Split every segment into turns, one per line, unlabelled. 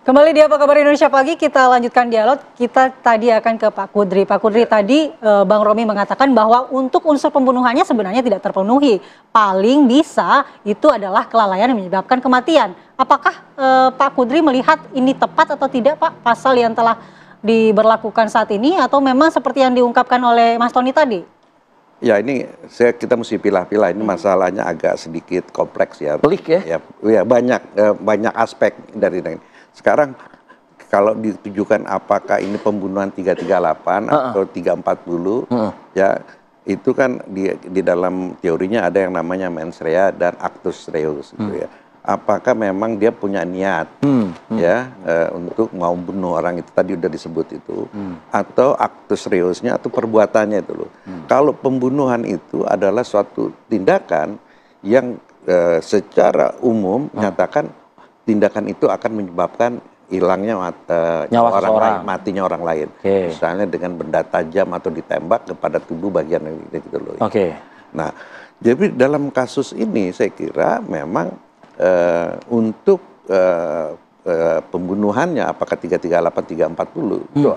Kembali di Apa Kabar Indonesia Pagi, kita lanjutkan dialog. Kita tadi akan ke Pak Kudri. Pak Kudri, tadi Bang Romi mengatakan bahwa untuk unsur pembunuhannya sebenarnya tidak terpenuhi. Paling bisa itu adalah kelalaian yang menyebabkan kematian. Apakah Pak Kudri melihat ini tepat atau tidak, Pak, pasal yang telah diberlakukan saat ini, atau memang seperti yang diungkapkan oleh Mas Tony tadi?
Ya, ini kita mesti pilah-pilah. Ini masalahnya agak sedikit kompleks ya.
Pelik ya?
Ya, banyak aspek dari ini. Sekarang kalau ditujukan apakah ini pembunuhan 338 atau 340, ya itu kan di dalam teorinya ada yang namanya mens rea dan actus reus gitu ya. Apakah memang dia punya niat ya untuk mau bunuh orang itu, tadi udah disebut itu, atau actus reusnya atau perbuatannya itu loh. Kalau pembunuhan itu adalah suatu tindakan yang secara umum menyatakan tindakan itu akan menyebabkan hilangnya matinya orang lain. Misalnya dengan benda tajam atau ditembak kepada tubuh bagian gitu loh. Nah, jadi dalam kasus ini saya kira memang untuk pembunuhannya apakah 338 340 itu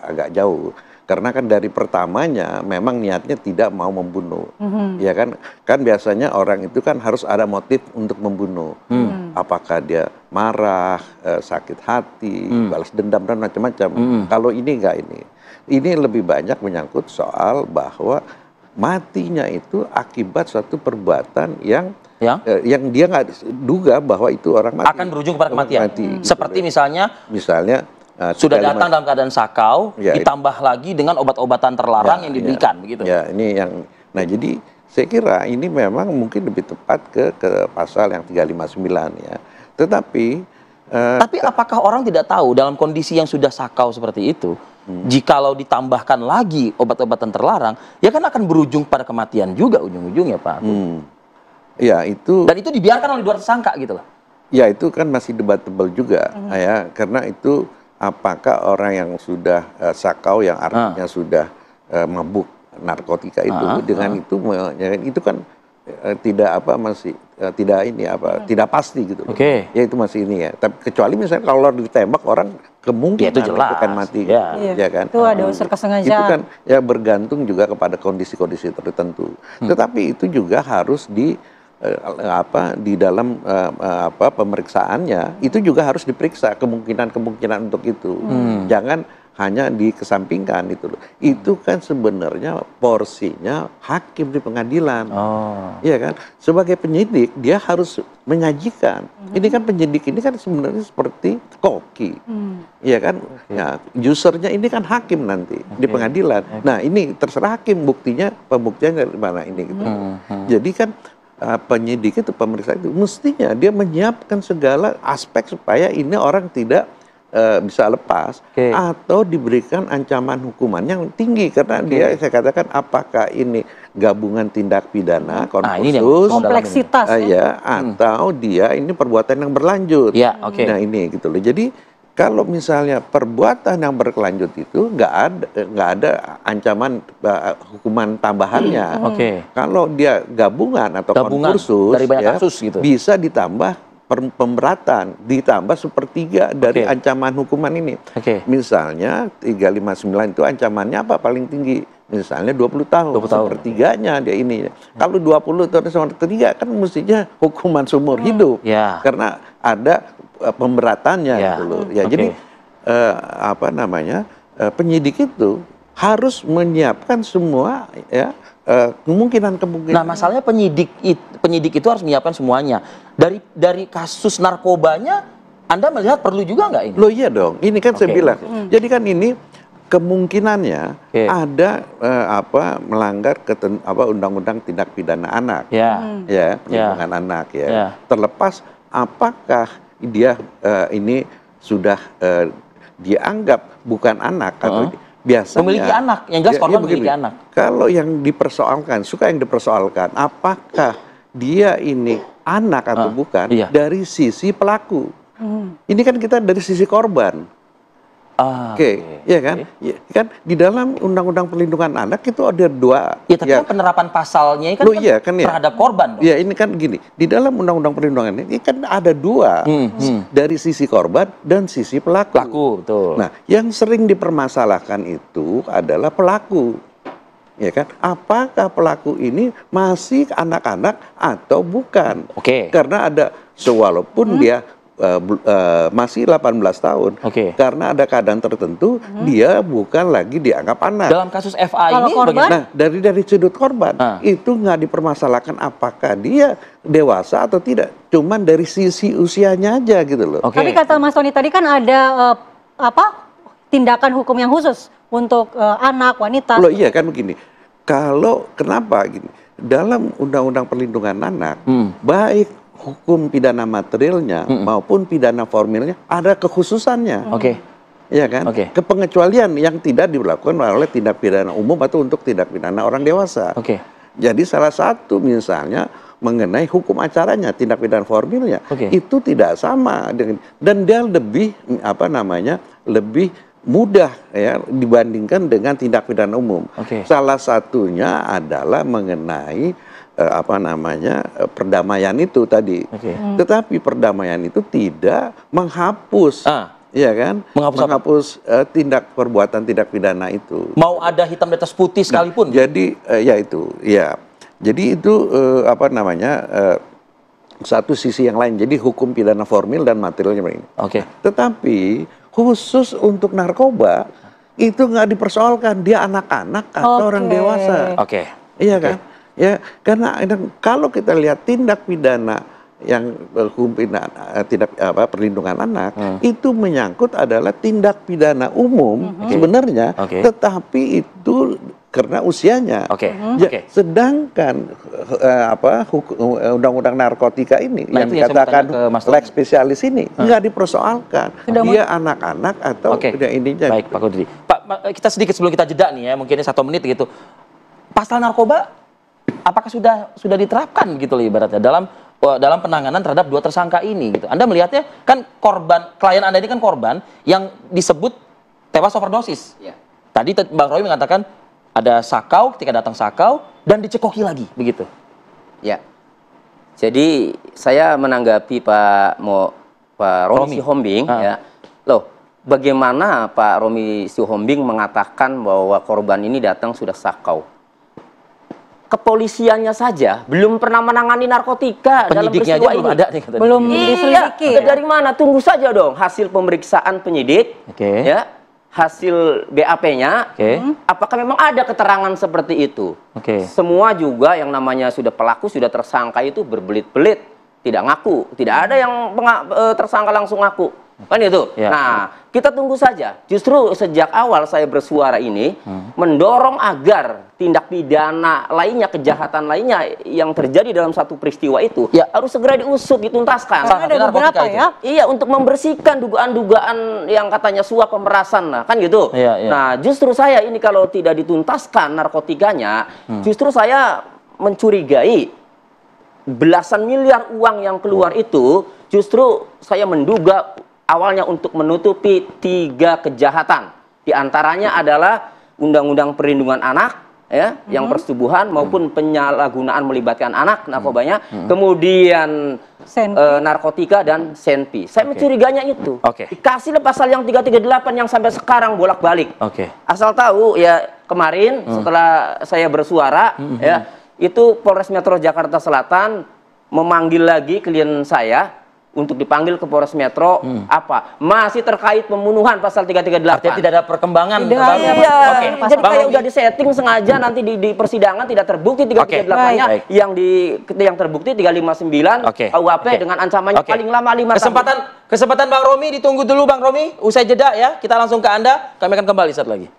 agak jauh. Karena kan dari pertamanya memang niatnya tidak mau membunuh, ya kan? Kan biasanya orang itu kan harus ada motif untuk membunuh. Apakah dia marah, sakit hati, balas dendam dan macam-macam. Kalau ini enggak ini. Ini lebih banyak menyangkut soal bahwa matinya itu akibat suatu perbuatan yang dia nggak duga bahwa itu orang mati.
Akan berujung kepada kematian. Seperti misalnya sudah datang dalam keadaan sakau, ditambah lagi dengan obat-obatan terlarang yang diberikan, begitu.
Ya, ini yang, nah jadi saya kira ini memang mungkin lebih tepat ke pasal yang 359 ya. Tetapi
apakah orang tidak tahu dalam kondisi yang sudah sakau seperti itu, jikalau ditambahkan lagi obat-obatan terlarang, ya kan akan berujung pada kematian juga ujung-ujungnya, Pak.
Ya itu.
Dan itu dibiarkan oleh dua tersangka gitu loh.
Ya itu kan masih debatable juga, ya, karena itu apakah orang yang sudah sakau yang artinya sudah mabuk narkotika itu dengan itu kan tidak pasti gitu. Ya itu masih ini ya. Tapi kecuali misalnya kalau ditembak orang kemungkinan
itu jelas
akan mati, ya kan?
Itu ada unsur kesengajaan.
Itu kan ya bergantung juga kepada kondisi-kondisi tertentu. Tetapi itu juga harus di dalam pemeriksaannya itu juga harus diperiksa kemungkinan untuk itu. Jangan hanya dikesampingkan itu loh. Itu kan sebenarnya porsinya hakim di pengadilan. Iya kan? Sebagai penyidik dia harus menyajikan. Ini kan penyidik ini kan sebenarnya seperti koki. Iya kan? Ya, usernya ini kan hakim nanti di pengadilan. Nah, ini terserah hakim buktinya, pembuktiannya dari mana ini gitu. Jadi kan penyidik itu, pemeriksa itu mestinya dia menyiapkan segala aspek supaya ini orang tidak bisa lepas atau diberikan ancaman hukuman yang tinggi karena dia, saya katakan, apakah ini gabungan tindak pidana khusus
kompleksitas
atau dia ini perbuatan yang berlanjut. Nah ini gitu loh. Jadi kalau misalnya perbuatan yang berkelanjut itu nggak ada ancaman hukuman tambahannya. Kalau dia gabungan atau konkursus
dari banyak kasus gitu,
bisa ditambah pemberatan, ditambah sepertiga dari ancaman hukuman ini. Misalnya 359 itu ancamannya apa paling tinggi? Misalnya 20 tahun. Sepertiganya dia ini. Kalau 20 tahun sepertiga kan mestinya hukuman seumur hidup. Karena ada pemberatannya gitu loh. Jadi penyidik itu harus menyiapkan semua kemungkinan.
Nah, masalahnya penyidik itu harus menyiapkan semuanya. Dari kasus narkobanya, Anda melihat perlu juga nggak ini?
Loh iya dong. Ini kan saya bilang. Jadi kan ini kemungkinannya ada melanggar undang-undang tindak pidana anak, perlindungan anak terlepas apakah dia ini sudah dianggap bukan anak atau biasanya
memiliki anak, yang jelas korban memiliki anak.
Kalau yang dipersoalkan, apakah dia ini anak atau bukan dari sisi pelaku. Ini kan kita dari sisi korban. Oke, ya kan? Ya, kan di dalam Undang-Undang Perlindungan Anak itu ada 2.
Ya, tapi kan penerapan pasalnya kan,
iya, kan ya.
terhadap korban dong.
Ya, ini kan gini, di dalam Undang-Undang Perlindungan ini kan ada 2, dari sisi korban dan sisi pelaku.
Pelaku, betul.
Nah, yang sering dipermasalahkan itu adalah pelaku. Ya kan? Apakah pelaku ini masih anak-anak atau bukan?
Oke.
Karena ada walaupun dia masih 18 tahun, karena ada keadaan tertentu dia bukan lagi dianggap anak.
Dalam kasus FA
Kalau
ini
korban?
Nah, dari sudut korban itu nggak dipermasalahkan apakah dia dewasa atau tidak, cuman dari sisi usianya aja gitu loh.
Tapi kata Mas Tony tadi kan ada tindakan hukum yang khusus untuk anak, wanita.
Loh iya kan begini. Kalau kenapa gini? Dalam Undang-Undang Perlindungan Anak, baik hukum pidana materialnya maupun pidana formilnya ada kekhususannya. Ya kan? Kepengecualian yang tidak dilakukan oleh tindak pidana umum atau untuk tindak pidana orang dewasa. Jadi salah satu misalnya mengenai hukum acaranya, tindak pidana formilnya itu tidak sama dengan, dan dia lebih lebih mudah ya dibandingkan dengan tindak pidana umum. Salah satunya adalah mengenai perdamaian itu tadi. Tetapi perdamaian itu tidak menghapus, ya kan? Menghapus perbuatan tindak pidana itu.
Mau ada hitam di atas putih sekalipun.
Jadi Jadi itu satu sisi yang lain. Jadi hukum pidana formil dan materialnya ini. Tetapi khusus untuk narkoba itu nggak dipersoalkan dia anak-anak atau orang dewasa. Iya kan? Ya, karena kalau kita lihat tindak pidana yang hukum pidana perlindungan anak itu menyangkut adalah tindak pidana umum sebenarnya, tetapi itu karena usianya. Sedangkan undang-undang narkotika ini yang dikatakan lex spesialis ini nggak dipersoalkan. Dia anak-anak atau ininya.
Baik, Pak Kudri. Pak, kita sedikit sebelum kita jeda nih ya, mungkin 1 menit gitu. Pasal narkoba apakah sudah diterapkan gitu loh ibaratnya dalam penanganan terhadap 2 tersangka ini gitu. Anda melihatnya kan klien Anda ini kan korban yang disebut tewas overdosis. Tadi Bang Roy mengatakan ada sakau, ketika datang sakau dan dicekoki lagi begitu.
Ya. Jadi saya menanggapi Pak Romi Sihombing ya. Loh, bagaimana Pak Romi Sihombing mengatakan bahwa korban ini datang sudah sakau? Kepolisiannya saja belum pernah menangani narkotika dalam peristiwa ini.
Belum diselidiki.
Dari mana? Tunggu saja dong hasil pemeriksaan penyidik, ya, hasil BAP-nya. Apakah memang ada keterangan seperti itu? Semua juga yang namanya sudah pelaku, sudah tersangka itu berbelit-belit, tidak ngaku, tidak ada yang tersangka langsung ngaku. Kan itu. Nah, kita tunggu saja. Justru sejak awal saya bersuara ini mendorong agar tindak pidana lainnya, kejahatan lainnya yang terjadi dalam satu peristiwa itu harus segera diusut, dituntaskan.
Karena ada beberapa ya.
Iya, untuk membersihkan dugaan-dugaan yang katanya suap pemerasan lah, kan gitu. Nah, justru saya ini kalau tidak dituntaskan narkotikanya, justru saya mencurigai belasan miliar uang yang keluar itu, justru saya menduga awalnya untuk menutupi 3 kejahatan. Di antaranya adalah Undang-Undang Perlindungan Anak, ya, yang persetubuhan maupun penyalahgunaan melibatkan anak, narkobanya, kemudian narkotika dan senpi. Saya mencuriganya itu. Dikasih pasal yang 338 yang sampai sekarang bolak-balik. Asal tahu ya, kemarin setelah saya bersuara, ya, itu Polres Metro Jakarta Selatan memanggil lagi klien saya untuk dipanggil ke Polres Metro, masih terkait pembunuhan pasal 338.
Artinya tidak ada perkembangan.
Jadi kayak udah disetting sengaja nanti di persidangan tidak terbukti 338-nya, yang terbukti 359 KUHP dengan ancamannya paling lama 5 tahun.
Kesempatan Bang Romi ditunggu dulu Bang Romi, usai jeda ya, kita langsung ke Anda, kami akan kembali saat lagi.